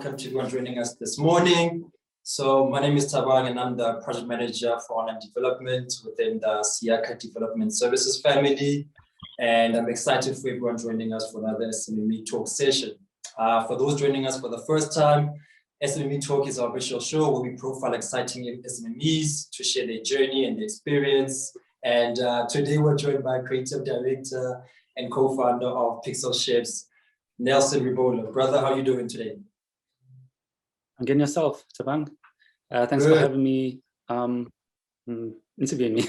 welcome to everyone joining us this morning. So my name is Thabang and I'm the project manager for online development within the Siyakha Development Services family. And I'm excited for everyone joining us for another SMME Talk session. For those joining us for the first time, SMME Talk is our visual show where we profile exciting SMMEs to share their journey and their experience. And today we're joined by creative director and co-founder of Pixels Chefs, Nelson Rebolo. Brother, how are you doing today? I'm getting yourself, Thabang. Thanks for having me, interviewing me.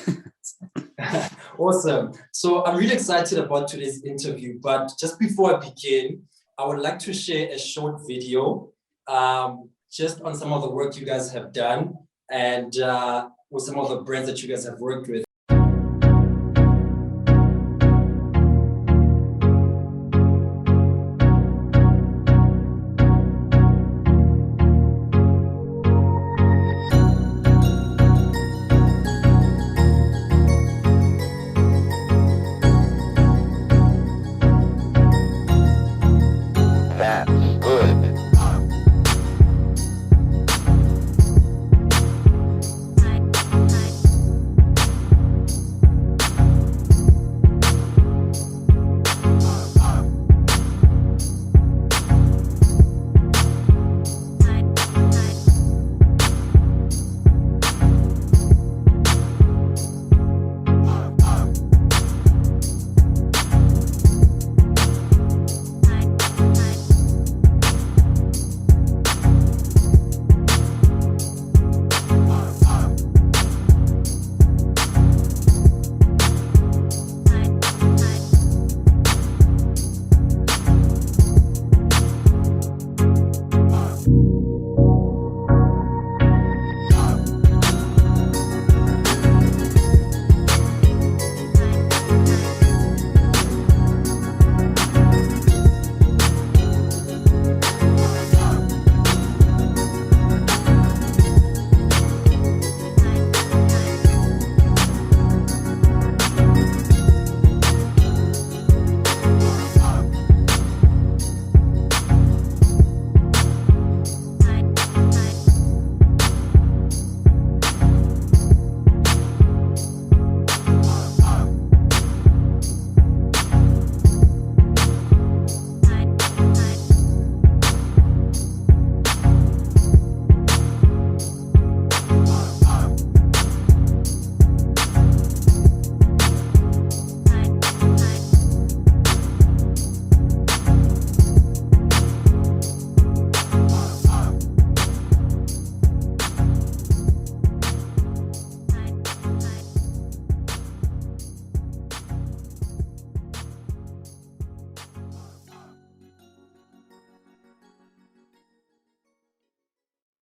Awesome. So I'm really excited about today's interview, but just before I begin, I would like to share a short video just on some of the work you guys have done and with some of the brands that you guys have worked with.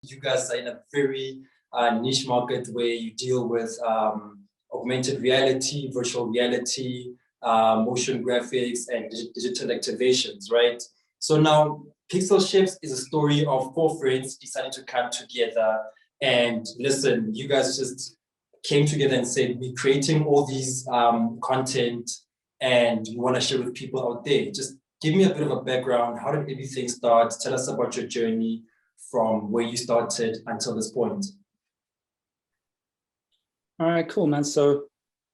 You guys are in a very niche market where you deal with augmented reality, virtual reality, motion graphics, and digital activations, right? So now Pixel Chefs is a story of four friends deciding to come together and listen, you guys just came together and said, we're creating all these content and we want to share with people out there. Just give me a bit of a background. How did everything start? Tell us about your journey from where you started until this point. All right, cool, man. So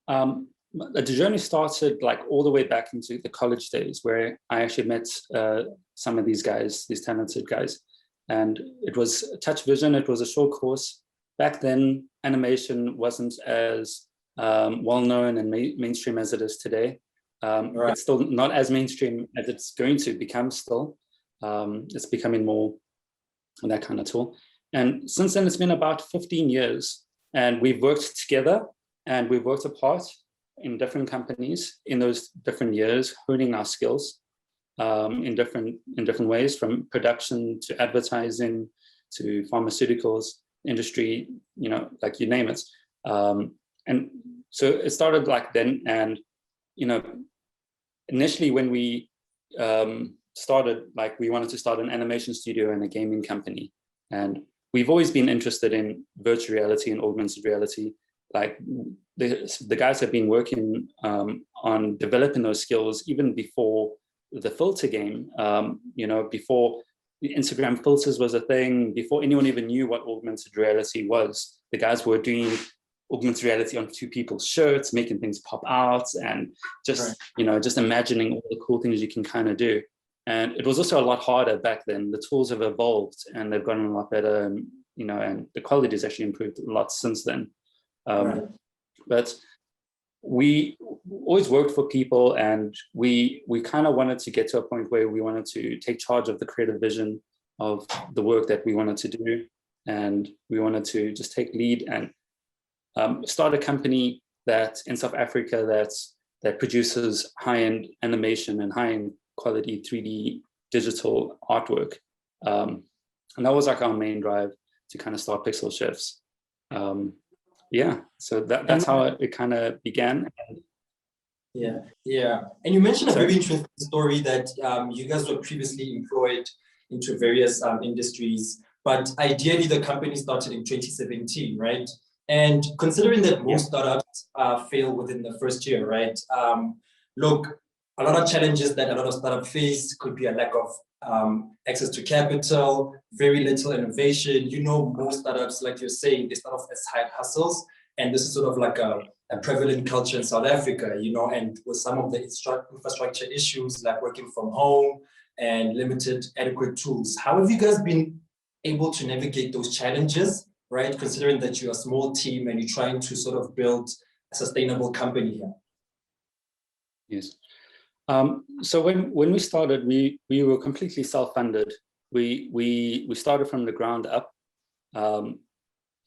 the journey started like all the way back into the college days where I actually met some of these guys, these talented guys. And it was Touch Vision. It was a short course. Back then, animation wasn't as well-known and mainstream as it is today. Right. It's still not as mainstream as it's going to become still. It's becoming more that kind of tool. And since then, it's been about 15 years. And we've worked together and we've worked apart in different companies in those different years, honing our skills in different ways, from production to advertising to pharmaceuticals industry, you know, like you name it. And so it started like then. And, you know, initially when we started, like we wanted to start an animation studio and a gaming company. And we've always been interested in virtual reality and augmented reality. Like the guys have been working on developing those skills even before the filter game, you know, before Instagram filters was a thing before anyone even knew what augmented reality was. The guys were doing augmented reality on two people's shirts, making things pop out, and just just imagining all the cool things you can kind of do. And it was also a lot harder back then. The tools have evolved and they've gotten a lot better, and the quality has actually improved a lot since then. But we always worked for people, and we kind of wanted to get to a point where we wanted to take charge of the creative vision of the work that we wanted to do, and we wanted to just take lead and start a company that in South Africa that produces high-end animation and high-end quality 3D digital artwork. And that was like our main drive to kind of start Pixel Chefs. So that's how it kind of began. Yeah. And you mentioned a very interesting story that you guys were previously employed into various industries, but ideally the company started in 2017, right? And considering that most startups fail within the first year, right? Look, a lot of challenges that a lot of startups face could be a lack of access to capital, very little innovation. Most startups, like you're saying, they start off as side hustles. And this is sort of like a prevalent culture in South Africa, and with some of the infrastructure issues like working from home and limited adequate tools. How have you guys been able to navigate those challenges, right? Considering that you're a small team and you're trying to sort of build a sustainable company here. Yes. So when we started, we were completely self-funded. We started from the ground up.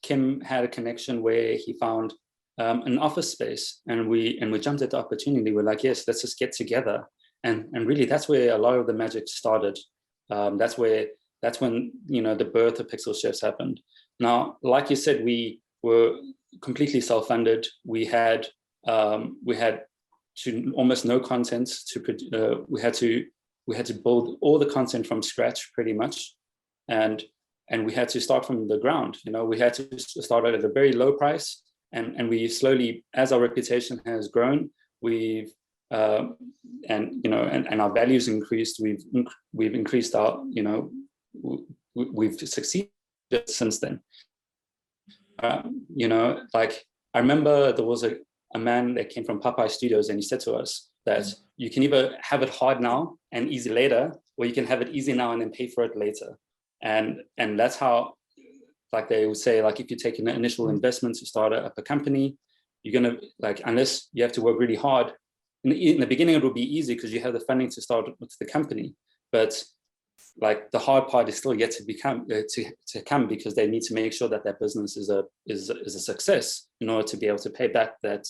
Kim had a connection where he found an office space, and we jumped at the opportunity. We're like, yes, let's just get together. And really, that's where a lot of the magic started. That's when the birth of Pixel Chefs happened. Now, like you said, we were completely self-funded. We had almost no content to we had to build all the content from scratch pretty much, and we had to start from the ground. We had to start at a very low price, and we slowly, as our reputation has grown, we've and our values increased, we've increased our we've succeeded since then. Like I remember there was a man that came from Popeye Studios, and he said to us that you can either have it hard now and easy later, or you can have it easy now and then pay for it later. And that's how, like they would say, like if you take an initial investment to start up a company, you're gonna, like, unless you have to work really hard, in the beginning it will be easy because you have the funding to start with the company, but like the hard part is still yet to come, because they need to make sure that business is a success in order to be able to pay back that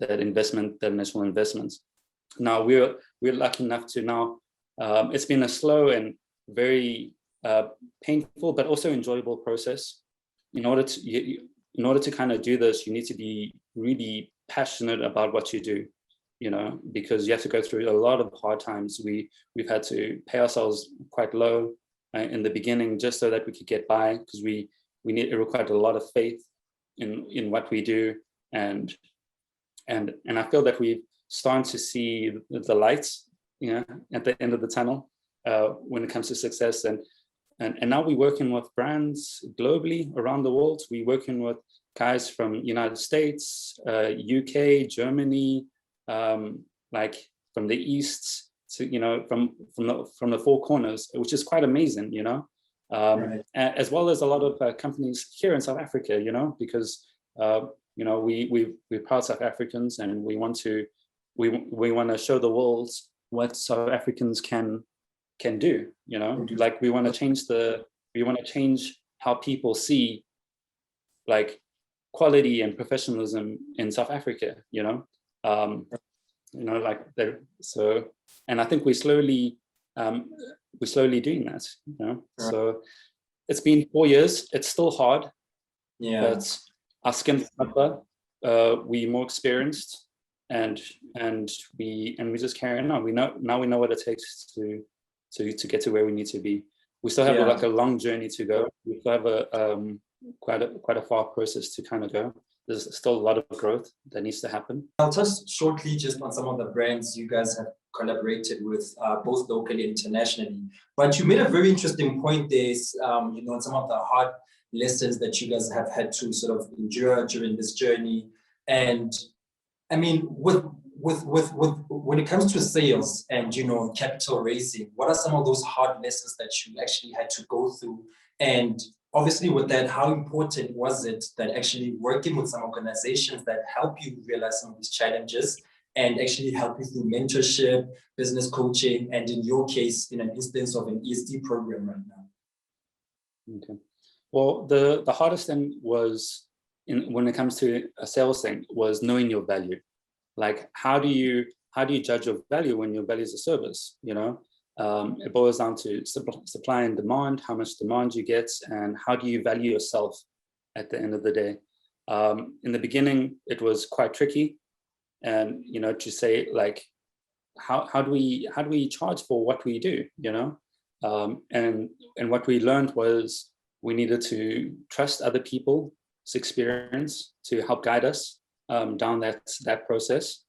investment, that initial investment. Now we're lucky enough to now, it's been a slow and very painful but also enjoyable process. In order to kind of do this, you need to be really passionate about what you do, because you have to go through a lot of hard times. We've had to pay ourselves quite low in the beginning just so that we could get by, because it required a lot of faith in what we do, and I feel that we've started to see the lights, at the end of the tunnel when it comes to success. And now we're working with brands globally around the world. We're working with guys from United States, UK, Germany, like from the East to, from the four corners, which is quite amazing, right. As well as a lot of companies here in South Africa, because, we're proud South Africans, and we want to show the world what South Africans can do, like we want to change how people see like quality and professionalism in South Africa, and I think we're slowly doing that, Right. So it's been 4 years. It's still hard, but our skin's tougher, we're more experienced, and we just carry on. We know what it takes to get to where we need to be. We still have like a long journey to go. We still have quite a far process to kind of go. There's still a lot of growth that needs to happen. I'll touch shortly just on some of the brands you guys have collaborated with both locally and internationally. But you made a very interesting point there, you know, some of the hard lessons that you guys have had to sort of endure during this journey. And I mean, when it comes to sales and, you know, capital raising, what are some of those hard lessons that you actually had to go through? And obviously with that, how important was it that actually working with some organizations that help you realize some of these challenges and actually help you through mentorship, business coaching, and in your case, in an instance of an ESD program right now? Okay. Well, the hardest thing was, when it comes to a sales thing, was knowing your value. Like, how do you judge your value when your value is a service? You know, it boils down to supply and demand, how much demand you get, and how do you value yourself at the end of the day. In the beginning, it was quite tricky, and, you know, to say, like, how do we charge for what we do, you know? And what we learned was we needed to trust other people's experience to help guide us down that process.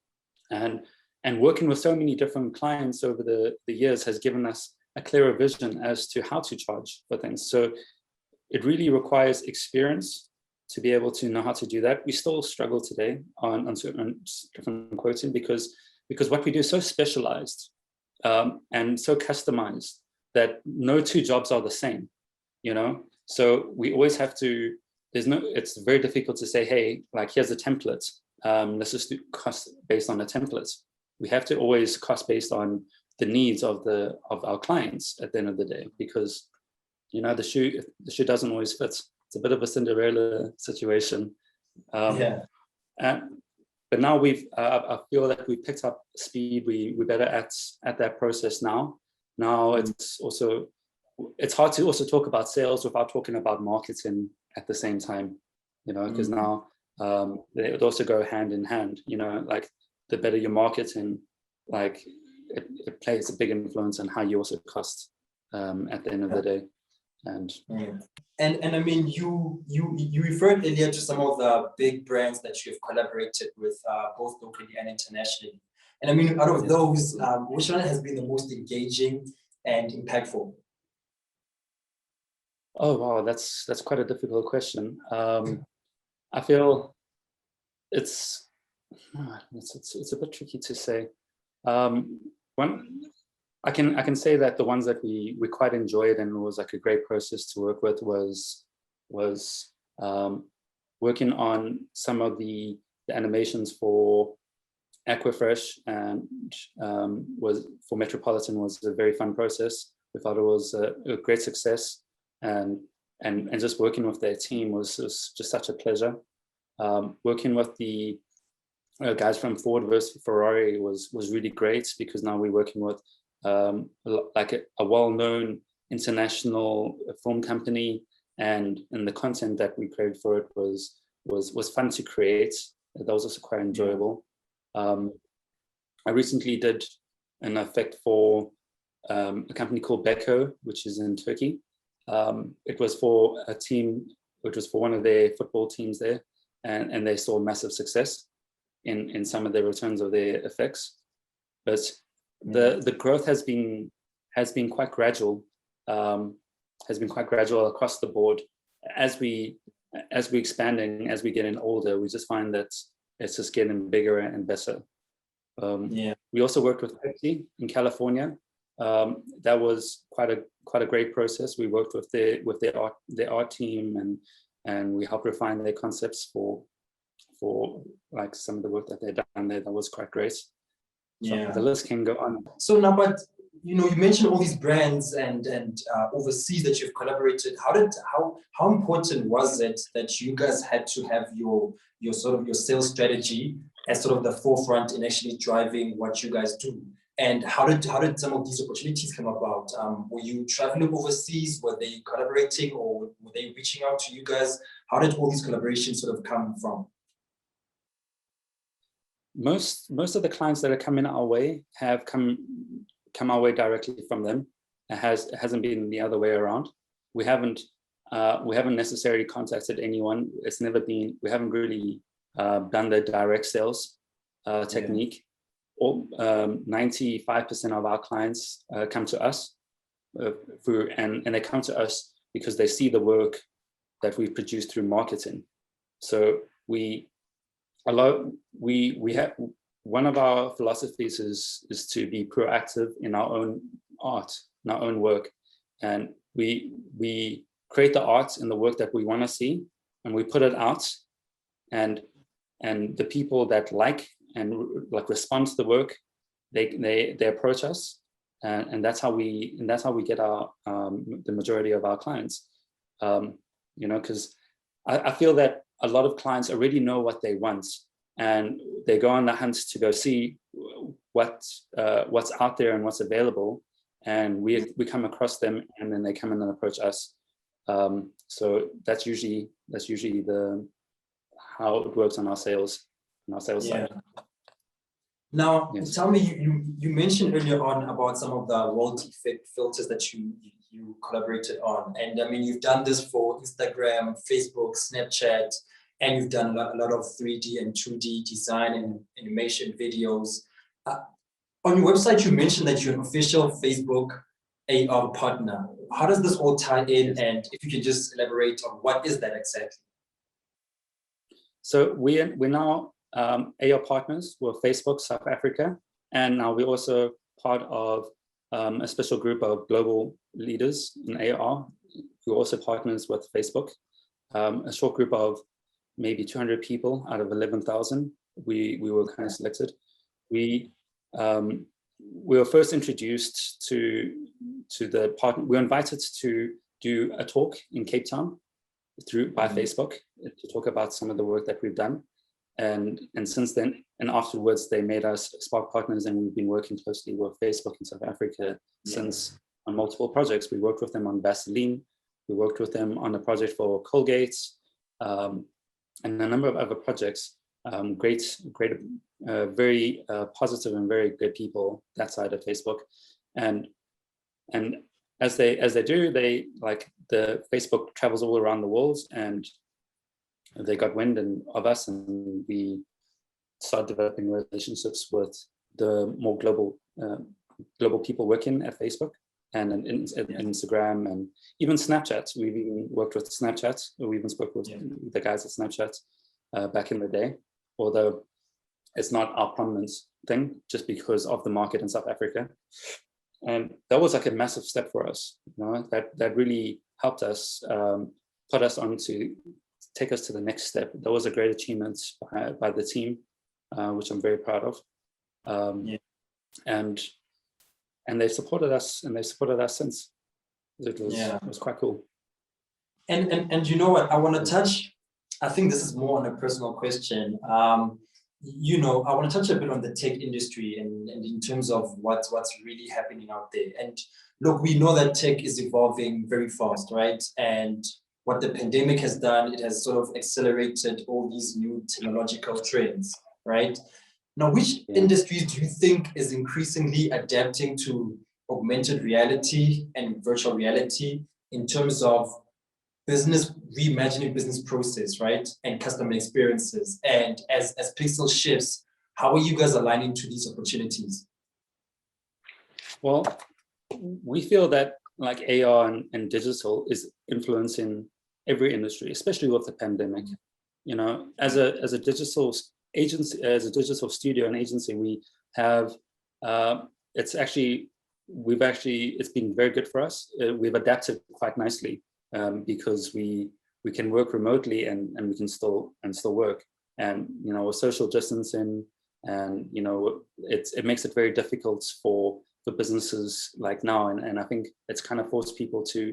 And working with so many different clients over the years has given us a clearer vision as to how to charge for things. So it really requires experience to be able to know how to do that. We still struggle today on certain different quoting because what we do is so specialized and so customized that no two jobs are the same, you know? So we always have to, it's very difficult to say, hey, like, here's a template. Let's just do cost based on a template. We have to always cost based on the needs of our clients at the end of the day, because, you know, the shoe doesn't always fit. It's a bit of a Cinderella situation. But now I feel that we picked up speed. We're better at that process now. Now it's hard to also talk about sales without talking about marketing at the same time, you know, because now they would also go hand in hand, you know, like, the better your marketing, like, it plays a big influence on how you also cost at the end of the day. And I mean, you referred earlier to some of the big brands that you have collaborated with, both locally and internationally. And I mean, out of those, which one has been the most engaging and impactful? Oh wow, that's quite a difficult question. I feel it's a bit tricky to say. One, I can say that the ones that we quite enjoyed and was like a great process to work with was working on some of the animations for Aquafresh, and was for Metropolitan was a very fun process. We thought it was a great success, and just working with their team was just such a pleasure. Working with the guys from Ford versus Ferrari was really great, because now we're working with like a well-known international film company, and the content that we created for it was fun to create. That was also quite enjoyable. I recently did an effect for a company called Beko, which is in Turkey. It was for a team, which was for one of their football teams there, and they saw massive success in some of the returns of their effects. But the growth has been quite gradual, across the board. As we expanding, as we getting older, we just find that it's just getting bigger and better. We also worked with Pepsi in California. That was quite a great process. We worked with their art team, and we helped refine their concepts for like some of the work that they've done there. That was quite great. So the list can go on. So now, but you know, you mentioned all these brands and overseas that you've collaborated. How important was it that you guys had to have your sales strategy as sort of the forefront in actually driving what you guys do? And how did some of these opportunities come about? Were you traveling overseas? Were they collaborating, or were they reaching out to you guys? How did all these collaborations sort of come from? Most of the clients that are coming our way have come our way directly from them. It hasn't been the other way around. We haven't necessarily contacted anyone. We haven't really done the direct sales technique. 95% of our clients come to us and they come to us because they see the work that we produce through marketing. So we have, one of our philosophies is to be proactive in our own art, in our own work, and we create the art and the work that we want to see, and we put it out, and the people that like respond to the work, they approach us, and that's how we get our the majority of our clients. You know, because I feel that a lot of clients already know what they want, and they go on the hunt to go see what's out there and what's available, and we come across them, and then they come in and approach us. So that's usually how it works on our sales side. Now, yes. Tell me, you mentioned earlier on about some of the royalty filters that you collaborated on, and I mean, you've done this for Instagram, Facebook, Snapchat, and you've done a lot of 3D and 2D design and animation videos. On your website, you mentioned that you're an official Facebook AR partner. How does this all tie in? And if you can just elaborate on what is that exactly? So we're now AR partners with Facebook South Africa, and now we're also part of a special group of global leaders in AR who are also partners with Facebook. A short group of maybe 200 people out of 11,000. We were kind of selected. We were first introduced to the partner. We were invited to do a talk in Cape Town by Facebook to talk about some of the work that we've done. And since then, and afterwards, they made us Spark partners, and we've been working closely with Facebook in South Africa since on multiple projects. We worked with them on Vaseline. We worked with them on a project for Colgate, and a number of other projects. Very positive and very good people that side of Facebook, and as they do, they like the Facebook travels all around the world, and they got wind of us, and we started developing relationships with the more global people working at Facebook and Instagram and even Snapchat. We've even worked with Snapchat. We even spoke with the guys at Snapchat back in the day, although it's not our prominent thing just because of the market in South Africa. And that was like a massive step for us, you know, that really helped us put us on to take us to the next step. That was a great achievement by the team, which I'm very proud of. And they supported us, and they supported us since. It was quite cool. And you know what, I want to touch, I think this is more on a personal question. You know, I want to touch a bit on the tech industry and in terms of what's really happening out there. And look, we know that tech is evolving very fast, right? And what the pandemic has done, it has sort of accelerated all these new technological trends, right? Now, which industries do you think is increasingly adapting to augmented reality and virtual reality in terms of reimagining business process, right? And customer experiences. And as Pixel Chefs, how are you guys aligning to these opportunities? Well, we feel that like AR and digital is influencing every industry, especially with the pandemic. You know, as a digital agency, as a digital studio and agency, we have it's been very good for us. We've adapted quite nicely. Because we can work remotely and we can still work, and you know, with social distancing, and you know, it makes it very difficult for businesses like now, and I think it's kind of forced people to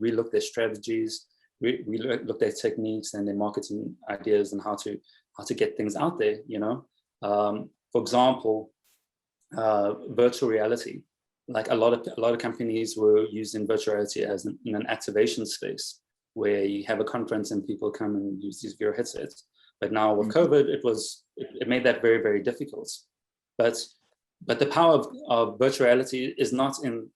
relook their strategies, relook their techniques and their marketing ideas, and how to get things out there. You know, for example, virtual reality. Like a lot of companies were using virtual reality as in an activation space where you have a conference and people come and use these VR headsets. But now with COVID, it made that very, very difficult. But the power of virtual reality is not in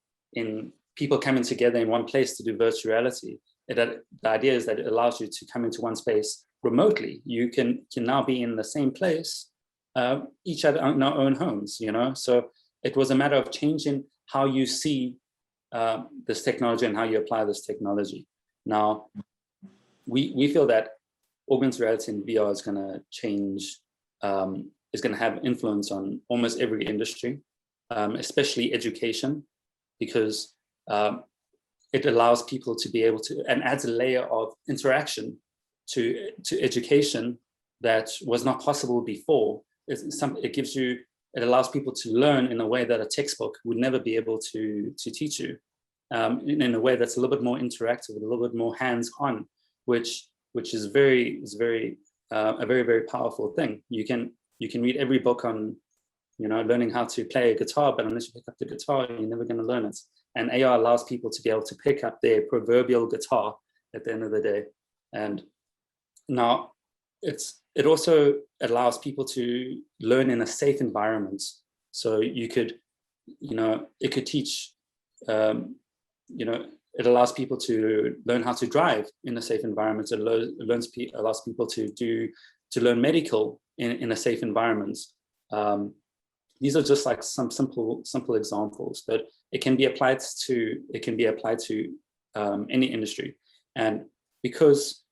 people coming together in one place to do virtual reality. The idea is that it allows you to come into one space remotely. You can now be in the same place each at our own homes, you know? So it was a matter of changing how you see this technology and how you apply this technology. Now, we feel that augmented reality and VR is going to change, is going to have influence on almost every industry, especially education, because it allows people to be able to, and adds a layer of interaction to education that was not possible before. It gives you, it allows people to learn in a way that a textbook would never be able to teach you, in a way that's a little bit more interactive, a little bit more hands-on, which is a very, very powerful thing. You can read every book on, you know, learning how to play a guitar, but unless you pick up the guitar, you're never going to learn it. And AR allows people to be able to pick up their proverbial guitar at the end of the day. And now it also allows people to learn in a safe environment. So you could, you know, it could teach, you know, it allows people to learn how to drive in a safe environment. It allows people to learn medical in a safe environment. These are just like some simple examples, but it can be applied to any industry. And because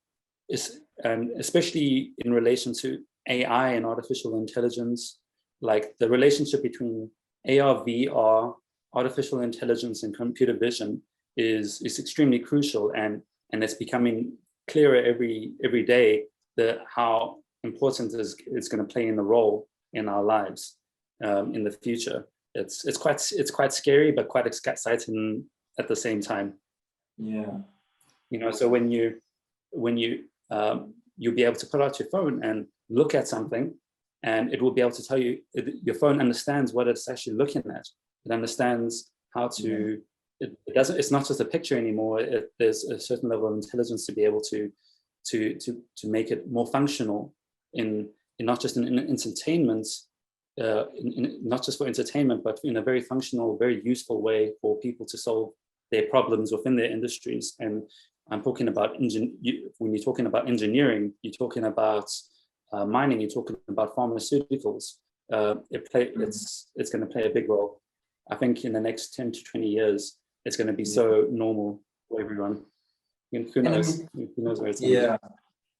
and especially in relation to AI and artificial intelligence, like the relationship between AR, VR, artificial intelligence, and computer vision is extremely crucial, and it's becoming clearer every day how important it's going to play in the role in our lives in the future. It's quite scary, but quite exciting at the same time. Yeah. You know, so when you'll be able to put out your phone and look at something, and it will be able to tell you, your phone understands what it's actually looking at. It understands how to, it's not just a picture anymore. There's a certain level of intelligence to be able to make it more functional in not just in entertainment, not just for entertainment, but in a very functional, very useful way for people to solve their problems within their industries. And I'm talking about when you're talking about engineering, you're talking about mining, you're talking about pharmaceuticals. It's going to play a big role. I think in the next 10 to 20 years, it's going to be so normal for everyone. Who knows? Who knows where it's going to be.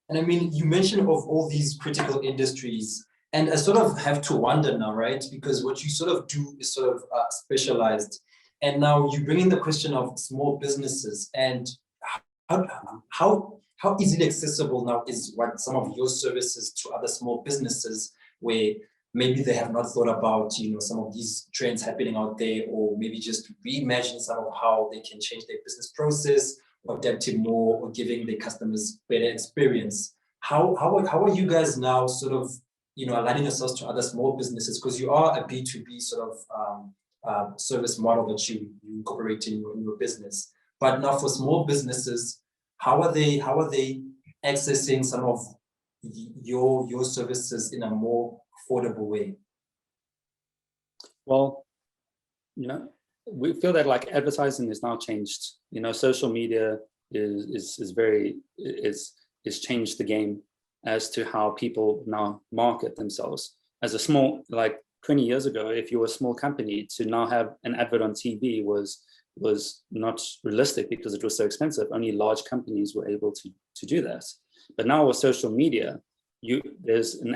And I mean, you mentioned of all these critical industries, and I sort of have to wonder now, right? Because what you sort of do is sort of specialized. And now you bring in the question of small businesses, and how easily accessible now is what some of your services to other small businesses where maybe they have not thought about, you know, some of these trends happening out there, or maybe just reimagine some of how they can change their business process, or adapting more, or giving their customers better experience. How are you guys now sort of, you know, aligning yourselves to other small businesses, because you are a B2B sort of service model that you incorporate in your business. But now for small businesses, how are they accessing some of your services in a more affordable way? Well, you know, we feel that like advertising is now changed. You know, social media is changed the game as to how people now market themselves. As a small, like 20 years ago, if you were a small company, to now have an advert on TV was not realistic because it was so expensive. Only large companies were able to do that. But now with social media, there's an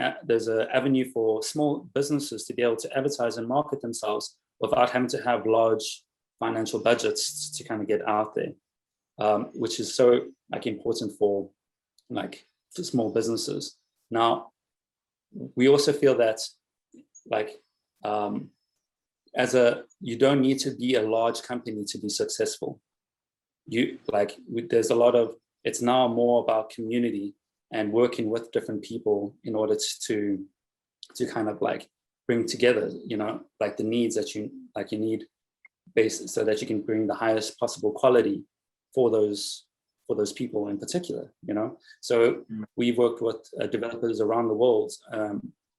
avenue for small businesses to be able to advertise and market themselves without having to have large financial budgets to kind of get out there, which is so like important for small businesses. Now, we also feel that like you don't need to be a large company to be successful. There's a lot of, it's now more about community and working with different people in order to kind of like bring together, you know, like the needs that you need so that you can bring the highest possible quality for those people in particular, you know. So we've worked with developers around the world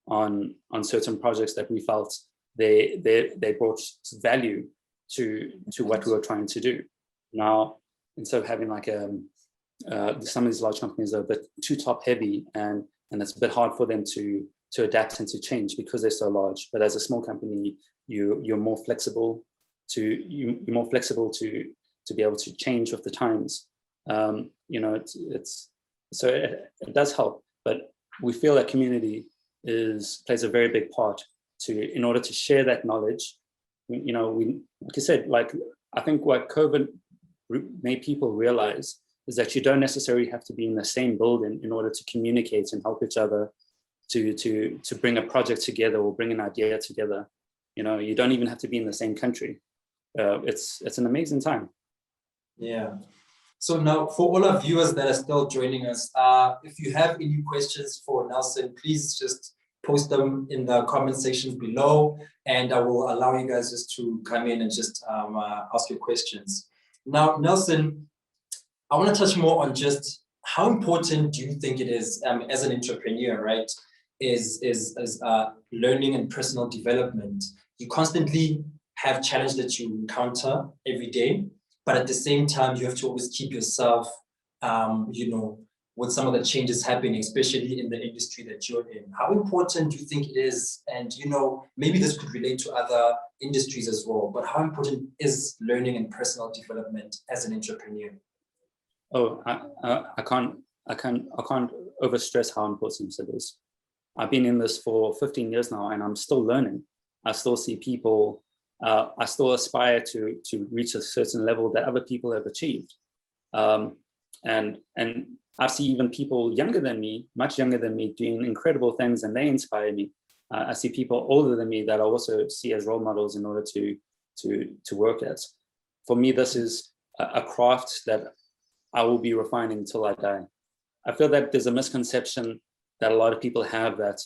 on certain projects that we felt they brought value to what we were trying to do. Now, instead of having like some of these large companies are a bit too top heavy, and it's a bit hard for them to adapt and to change because they're so large. But as a small company, you're more flexible to be able to change with the times. You know, so it does help, but we feel that community plays a very big part in order to share that knowledge. You know, like I said, like I think what COVID made people realize is that you don't necessarily have to be in the same building in order to communicate and help each other to bring a project together or bring an idea together. You know, you don't even have to be in the same country. It's an amazing time. Yeah. So now, for all our viewers that are still joining us, if you have any questions for Nelson, please just post them in the comment section below, and I will allow you guys just to come in and just ask your questions. Now, Nelson, I want to touch more on just how important do you think it is as an entrepreneur, right? Is learning and personal development. You constantly have challenges that you encounter every day, but at the same time, you have to always keep yourself, you know, with some of the changes happening, especially in the industry that you're in. How important do you think it is? And, you know, maybe this could relate to other industries as well, but how important is learning and personal development as an entrepreneur? Oh, I can't overstress how important it is. I've been in this for 15 years now, and I'm still learning. I still see people, I still aspire to reach a certain level that other people have achieved. And I see even people younger than me, much younger than me, doing incredible things, and they inspire me. I see people older than me that I also see as role models in order to work at. For me, this is a craft that I will be refining until I die. I feel that there's a misconception that a lot of people have that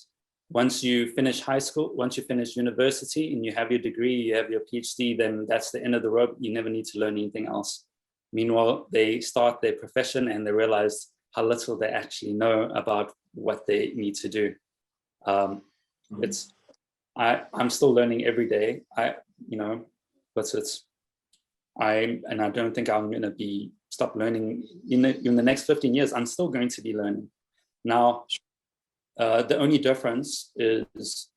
once you finish high school, once you finish university and you have your degree, you have your PhD, then that's the end of the road. You never need to learn anything else. Meanwhile, they start their profession and they realize how little they actually know about what they need to do. I'm still learning every day. I don't think I'm going to stop learning in the next 15 years. I'm still going to be learning. Now, the only difference is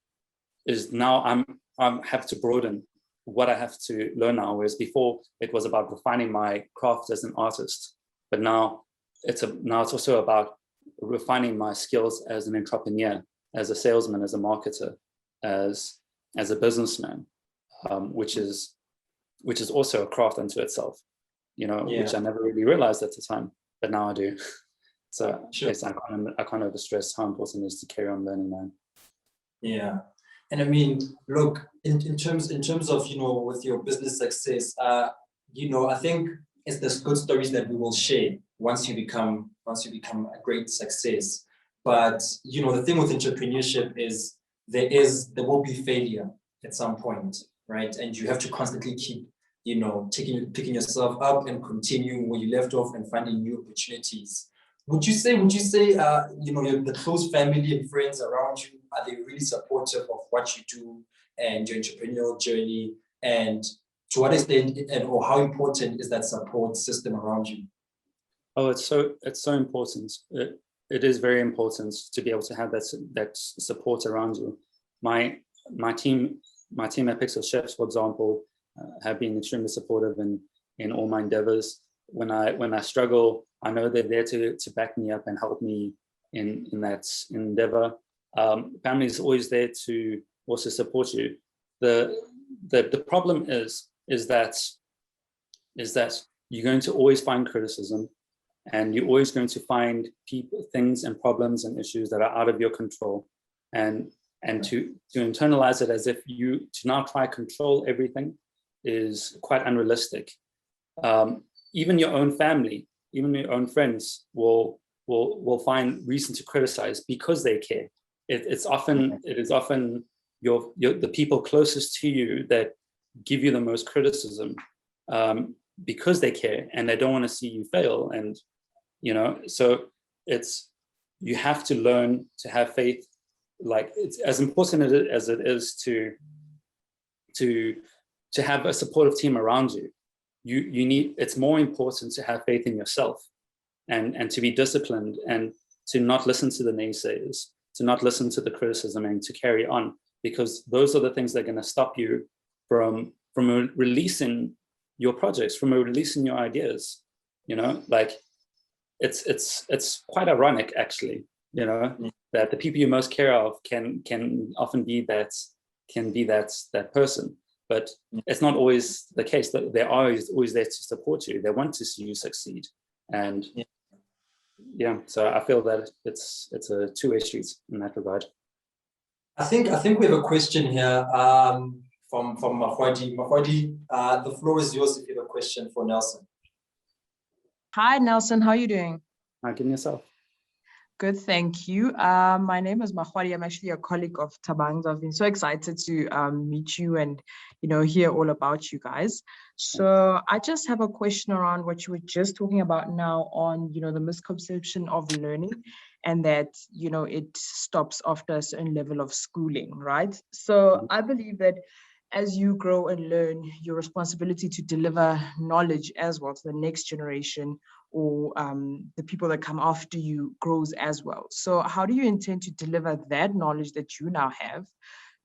now I have to broaden what I have to learn now, whereas before it was about refining my craft as an artist. But now it's also about refining my skills as an entrepreneur, as a salesman, as a marketer, as a businessman, which is also a craft unto itself, you know, which I never really realized at the time, but now I do. So sure. Yes, I can't overstress how important it is to carry on learning, man. Yeah. And I mean, look, in terms of, you know, with your business success, you know, I think it's the good stories that we will share once you become a great success. But, you know, the thing with entrepreneurship is there will be failure at some point, right? And you have to constantly keep, you know, picking yourself up and continuing where you left off and finding new opportunities. Would you say, you know, the close family and friends around you, are they really supportive of what you do and your entrepreneurial journey? And to what extent or how important is that support system around you? Oh, it's so important. It is very important to be able to have that support around you. My team at Pixels Chefs, for example, have been extremely supportive in all my endeavors. When I struggle, I know they're there to back me up and help me in that endeavor. Family is always there to also support you. The problem is that you're going to always find criticism, and you're always going to find people, things, and problems and issues that are out of your control. And to internalize it as if to now try to control everything is quite unrealistic. Even your own family, even your own friends will find reason to criticize because they care. It is often the people closest to you that give you the most criticism because they care and they don't want to see you fail. And you know, so you have to learn to have faith. Like, it's as important as it is to have a supportive team around you. It's more important to have faith in yourself and to be disciplined and to not listen to the naysayers to not listen to the criticism and to carry on, because those are the things that are going to stop you from releasing your projects, from releasing your ideas. You know, like it's quite ironic, actually, you know, that the people you most care of can often be that person, but it's not always the case. That they're always there to support you. They want to see you succeed, and yeah. So I feel that it's a two-way street in that regard. I think we have a question here from Mahwadi. Mahwadi, the floor is yours if you have a question for Nelson. Hi, Nelson. How are you doing? Hi, give yourself. Good, thank you. My name is Mahwadi. I'm actually a colleague of Thabang's. I've been so excited to meet you and, you know, hear all about you guys. So I just have a question around what you were just talking about now on, you know, the misconception of learning, and that, you know, it stops after a certain level of schooling, right? So I believe that as you grow and learn, your responsibility to deliver knowledge as well to the next generation, or the people that come after you, grows as well. So how do you intend to deliver that knowledge that you now have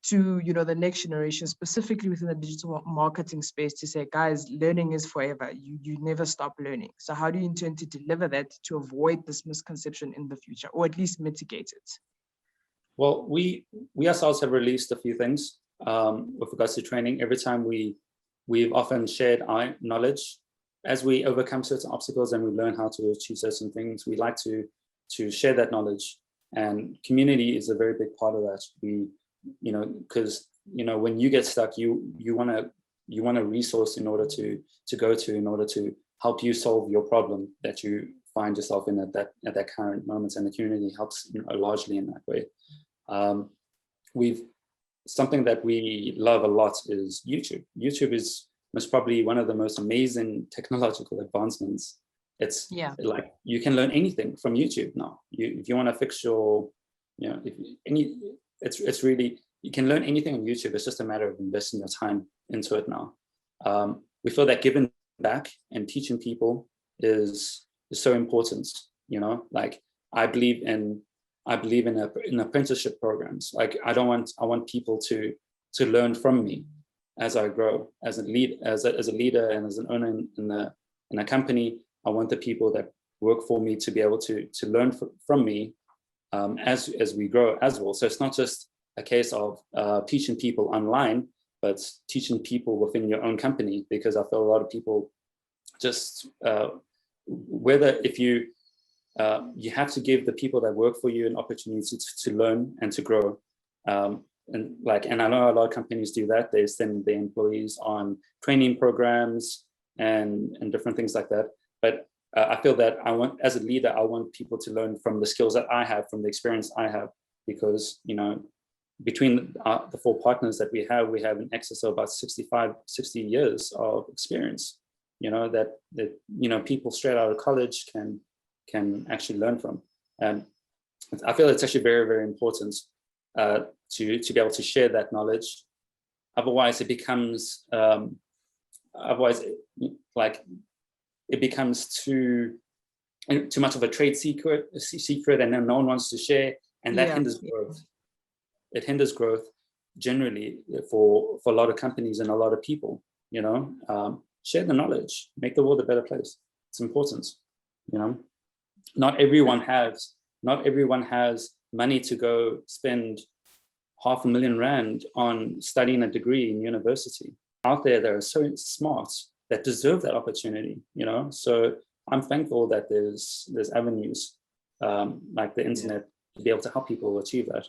to, you know, the next generation, specifically within the digital marketing space, to say, guys, learning is forever. You never stop learning. So how do you intend to deliver that to avoid this misconception in the future, or at least mitigate it? Well, we ourselves have released a few things with regards to training. Every time we've often shared our knowledge as we overcome certain obstacles and we learn how to achieve certain things. We like to share that knowledge, and community is a very big part of that. We, you know, because, you know, when you get stuck, you want a resource in order to go to, in order to help you solve your problem that you find yourself in at that current moment, and the community helps, you know, largely in that way. Something that we love a lot is YouTube. YouTube is most probably one of the most amazing technological advancements. It's like you can learn anything from YouTube now. If you want to fix your, you know, it's really, you can learn anything on YouTube. It's just a matter of investing your time into it now. We feel that giving back and teaching people is so important. You know, like I believe in apprenticeship programs. Like I want people to learn from me as I grow as a leader and as an owner in a company. I want the people that work for me to be able to learn from me as we grow as well. So it's not just a case of teaching people online, but teaching people within your own company, because I feel a lot of people just you have to give the people that work for you an opportunity to learn and to grow. And I know a lot of companies do that. They send their employees on training programs and different things like that. But I feel that as a leader, I want people to learn from the skills that I have, from the experience I have, because, you know, between the four partners that we have in excess of about 60 years of experience, you know, that you know, people straight out of college can actually learn from. And I feel it's actually very, very important to be able to share that knowledge. Otherwise, it becomes it becomes too much of a trade secret, and then no one wants to share, and that hinders growth. It hinders growth generally for a lot of companies and a lot of people. You know, share the knowledge, make the world a better place. It's important. You know, not everyone has money to go spend R500,000 Rand on studying a degree in university. Out there, that are so smart that deserve that opportunity, you know? So I'm thankful that there's avenues like the internet to be able to help people achieve that.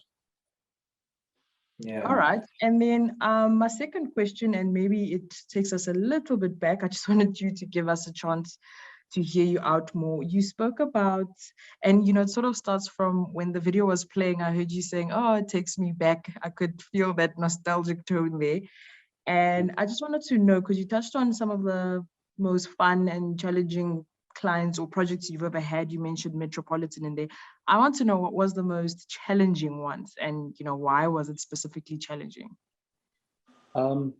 Yeah. All right. And then my second question, and maybe it takes us a little bit back. I just wanted you to give us a chance to hear you out more. You spoke about, and you know, it sort of starts from when the video was playing. I heard you saying, oh, it takes me back. I could feel that nostalgic tone there. And I just wanted to know, because you touched on some of the most fun and challenging clients or projects you've ever had. You mentioned Metropolitan in there. I want to know, what was the most challenging ones, and you know, why was it specifically challenging? Well,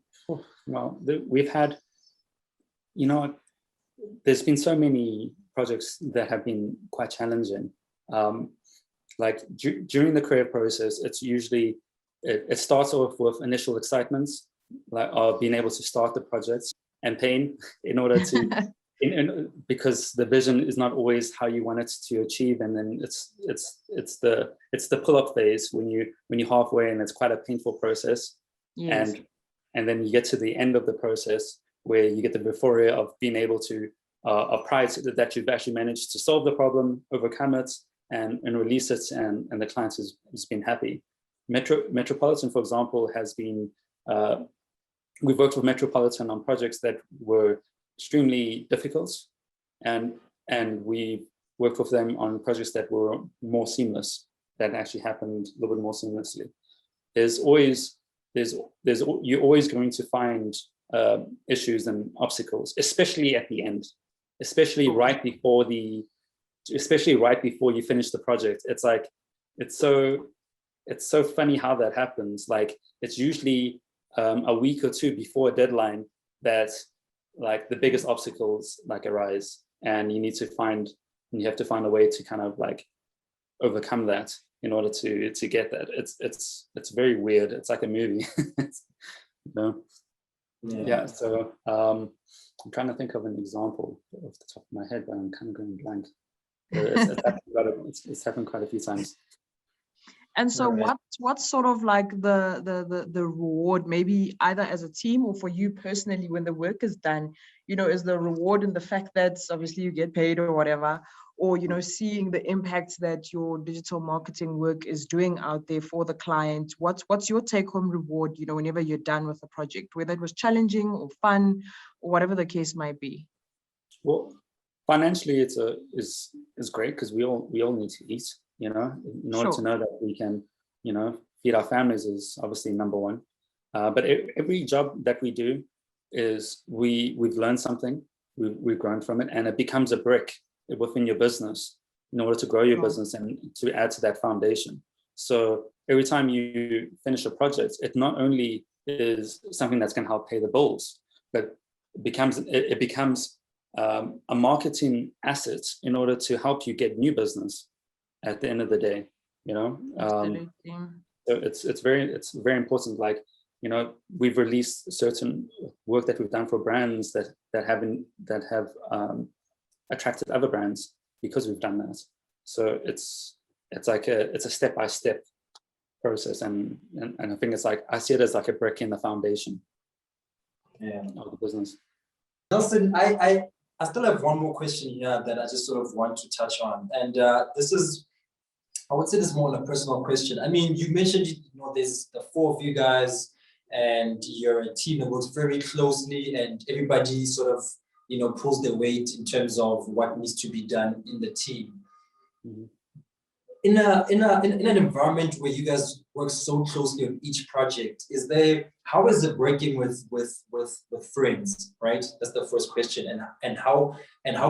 we've had, you know, there's been so many projects that have been quite challenging. like during the creative process, it's usually, it starts off with initial excitements, like being able to start the projects, and pain in order to, because the vision is not always how you want it to achieve, and then it's the pull-up phase when you're halfway, and it's quite a painful process. Yes. And then you get to the end of the process where you get the euphoria of being able to of pride that you've actually managed to solve the problem, overcome it, and release it, and the client has been happy. Metropolitan, for example, has been, we've worked with Metropolitan on projects that were extremely difficult, and we worked with them on projects that were more seamless, that actually happened a little bit more seamlessly. You're always going to find issues and obstacles, especially at the end, especially right before you finish the project. It's like, it's so funny how that happens. Like, it's usually a week or two before a deadline that like the biggest obstacles like arise, and you have to find a way to kind of like overcome that in order to get that. It's very weird. It's like a movie. You know? Yeah. So I'm trying to think of an example off the top of my head, but I'm kind of going blank. It's happened quite a few times. And so what's sort of like the reward, maybe either as a team or for you personally, when the work is done, you know, is the reward in the fact that obviously you get paid or whatever, or, you know, seeing the impact that your digital marketing work is doing out there for the client? What's your take home reward, you know, whenever you're done with the project, whether it was challenging or fun or whatever the case might be? Well, financially, it's great, because we all need to eat, you know, in order to know that we can, you know, feed our families is obviously number one. But every job that we do is we've learned something, we've grown from it, and it becomes a brick within your business in order to grow your business and to add to that foundation. So every time you finish a project, it not only is something that's going to help pay the bills, but it becomes a marketing asset in order to help you get new business at the end of the day, you know. So it's very important. Like, you know, we've released certain work that we've done for brands that have attracted other brands because we've done that. So it's a step-by-step process, and I think it's like, I see it as like a brick in the foundation of the business. Nelson, I still have one more question here that I just sort of want to touch on, and this is, I would say this is more on a personal question. I mean, you mentioned, you know, there's the four of you guys, and you're a team that works very closely, and everybody sort of, you know, pulls their weight in terms of what needs to be done in the team. Mm-hmm. In an environment where you guys work so closely on each project, how is it working with friends, right? That's the first question. And how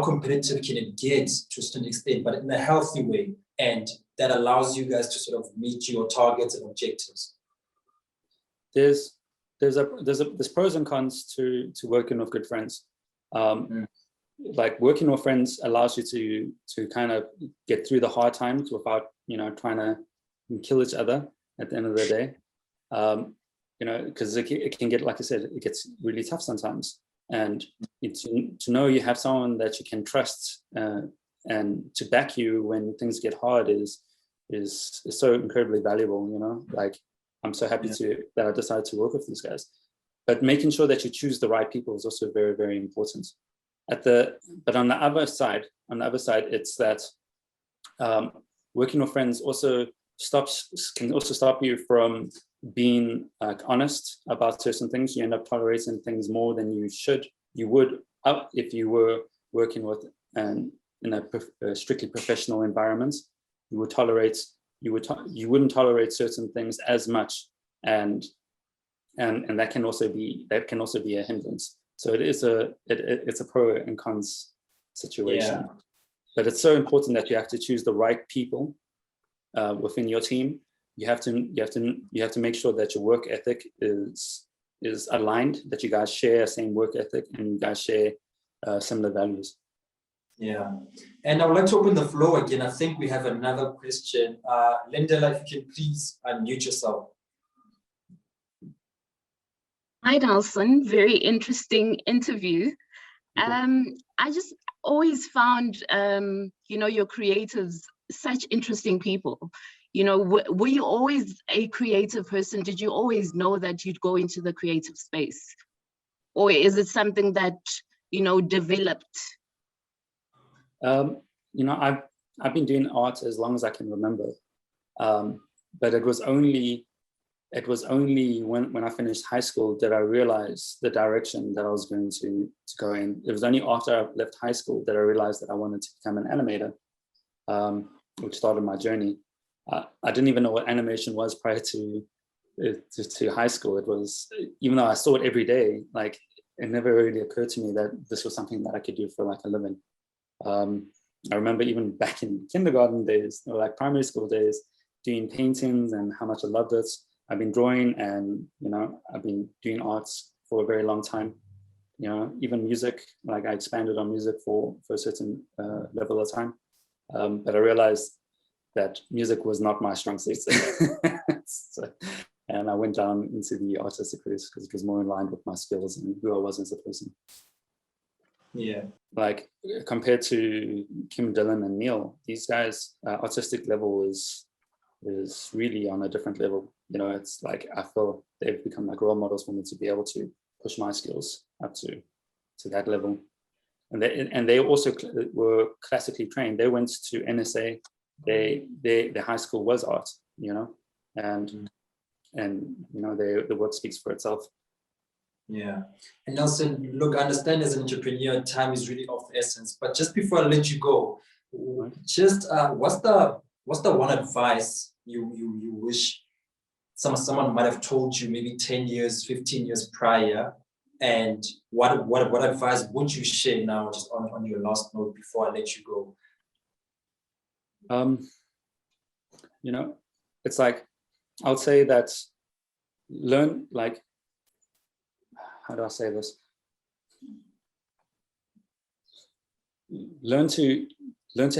competitive can it get to a certain extent, but in a healthy way, and that allows you guys to sort of meet your targets and objectives? There's pros and cons to working with good friends. Like, working with friends allows you to kind of get through the hard times without, you know, trying to kill each other at the end of the day. You know, because it can get, like I said, it gets really tough sometimes. And to know you have someone that you can trust and to back you when things get hard is so incredibly valuable. You know, like, I'm so happy that I decided to work with these guys. But making sure that you choose the right people is also very, very important. But on the other side, it's that working with friends can also stop you from being honest about certain things. You end up tolerating things more than you would if you were working with in a strictly professional environment. You wouldn't tolerate certain things as much, and that can also be a hindrance. So it's a pro and cons situation. But it's so important that you have to choose the right people within your team. You have to make sure that your work ethic is aligned, that you guys share the same work ethic and you guys share similar values. Yeah. And I would like to open the floor again. I think we have another question. Linda, if you can please unmute yourself. Hi, Nelson. Very interesting interview. I just always found, your creatives such interesting people. Were you always a creative person? Did you always know that you'd go into the creative space? Or is it something that, developed? I've been doing art as long as I can remember. But it was only when I finished high school that I realized the direction that I was going to go in. It was only after I left high school that I realized that I wanted to become an animator, which started my journey. I didn't even know what animation was prior to high school. It was, even though I saw it every day, like it never really occurred to me that this was something that I could do for like a living. I remember even back in kindergarten days, or like primary school days, doing paintings and how much I loved it. I've been drawing and, I've been doing arts for a very long time. Even music, like I expanded on music for a certain level of time. But I realized that music was not my strong suit. And I went down into the artistic route because it was more in line with my skills and who I was as a person. Yeah. Like compared to Kim, Dylan and Neil, these guys' artistic level is really on a different level. It's like I feel they've become like role models for me to be able to push my skills up to that level. And they also were classically trained. They went to NSA. Their high school was art, and the work speaks for itself. Yeah. And Nelson, look, I understand as an entrepreneur, time is really of the essence. But just before I let you go, just what's the one advice you wish someone might have told you maybe 10 years, 15 years prior? And what advice would you share now, just on your last note before I let you go? It's like, I would say that learn, like, how do I say this? Learn to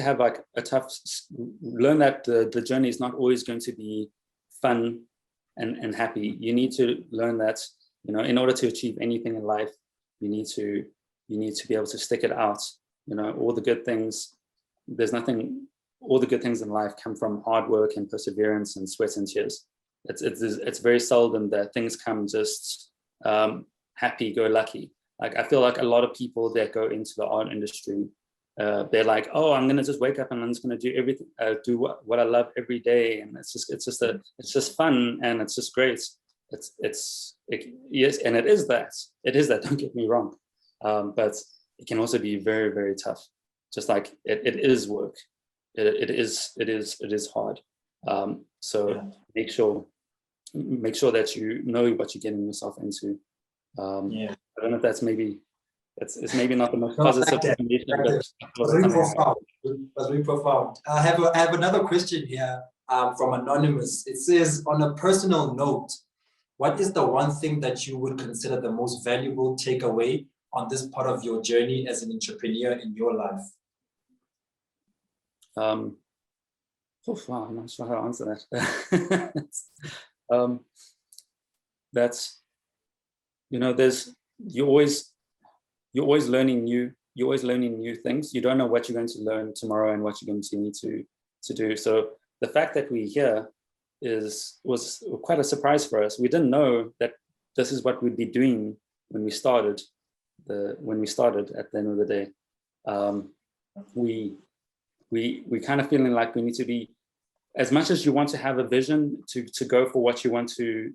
have like learn that the journey is not always going to be fun and happy. You need to learn that, in order to achieve anything in life, you need to be able to stick it out. All the good things, all the good things in life come from hard work and perseverance and sweat and tears. It's very seldom that things come just happy-go-lucky. Like I feel like a lot of people that go into the art industry, they're like, oh, I'm gonna just wake up and I'm just gonna do everything, do what I love every day, and it's just fun and it's just great. Yes, and it is that. Don't get me wrong, but it can also be very, very tough. Just like it is work. It is hard. So yeah. Make sure that you know what you're getting yourself into. I don't know if that's maybe not the most positive information. That's really profound. I have another question here from Anonymous. It says, on a personal note, what is the one thing that you would consider the most valuable takeaway on this part of your journey as an entrepreneur in your life? I'm not sure how to answer that. That's, you're always learning new things. You don't know what you're going to learn tomorrow and what you're going to need to do. So the fact that we're here was quite a surprise for us. We didn't know that this is what we'd be doing when we started. At the end of the day, we kind of feeling like we need to be, as much as you want to have a vision to go for what you want to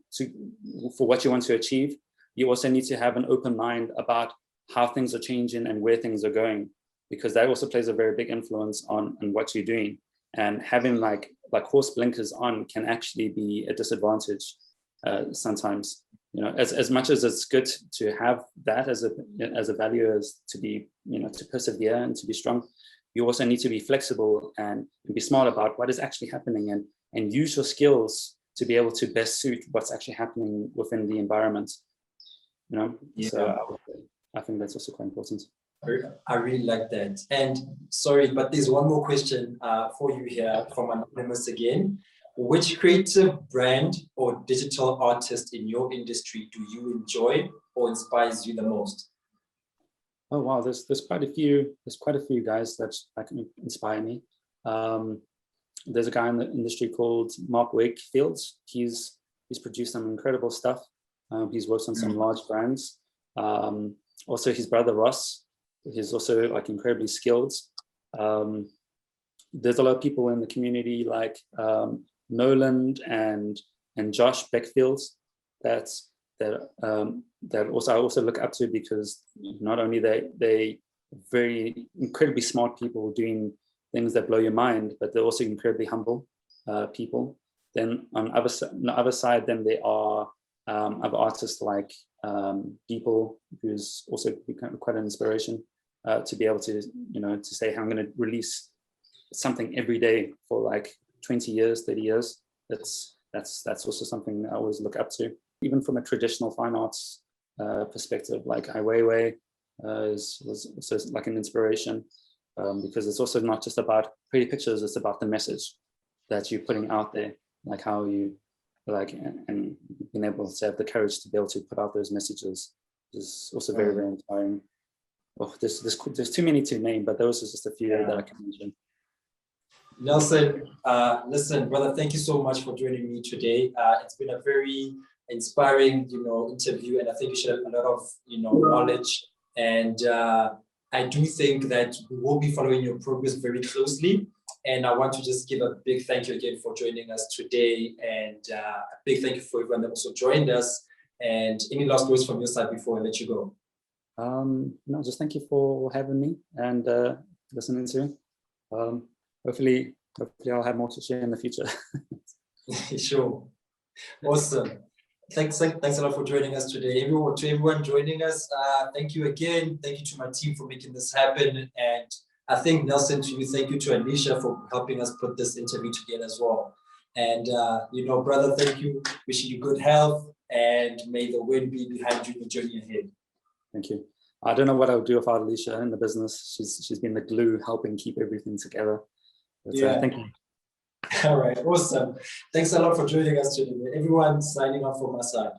achieve, you also need to have an open mind about how things are changing and where things are going, because that also plays a very big influence on what you're doing. And having like horse blinkers on can actually be a disadvantage sometimes. As much as it's good to have that as a value, as to be, to persevere and to be strong, you also need to be flexible and be smart about what is actually happening and use your skills to be able to best suit what's actually happening within the environment. So I think that's also quite important. I really like that. And sorry, but there's one more question for you here from Anonymous again. Which creative brand or digital artist in your industry do you enjoy or inspires you the most? Oh wow, there's quite a few. There's quite a few guys that inspire me. There's a guy in the industry called Mark Wakefields. He's produced some incredible stuff. He's worked on some large brands. Also, his brother Ross, he's also like incredibly skilled. There's a lot of people in the community like Nolan and Josh Beckfields that also I also look up to, because not only they very incredibly smart people doing things that blow your mind, but they're also incredibly humble people. Then on the other side, then there are other artists like people who's also quite an inspiration to be able to, to say, I'm going to release something every day for like 20 years, 30 years. That's also something I always look up to. Even from a traditional fine arts perspective, like Ai Weiwei was also like an inspiration, because it's also not just about pretty pictures, it's about the message that you're putting out there, like how you like, and being able to have the courage to be able to put out those messages is also very, very inspiring. Oh, there's too many to name, but those are just a few that I can mention. Nelson, listen, brother, thank you so much for joining me today. It's been a very inspiring, interview, and I think you shared a lot of, knowledge. And I do think that we will be following your progress very closely. And I want to just give a big thank you again for joining us today, and a big thank you for everyone that also joined us. And any last words from your side before I let you go? No, just thank you for having me and listening to me. Hopefully I'll have more to share in the future. Sure. Awesome. Thanks a lot for joining us today. To everyone joining us, thank you again. Thank you to my team for making this happen. And I think, Nelson, to you, thank you to Alicia for helping us put this interview together as well. And, brother, thank you. Wishing you good health, and may the wind be behind you in the journey ahead. Thank you. I don't know what I would do without Alicia in the business. She's been the glue helping keep everything together. But, thank you. All right, awesome. Thanks a lot for joining us today. Everyone signing off from my side.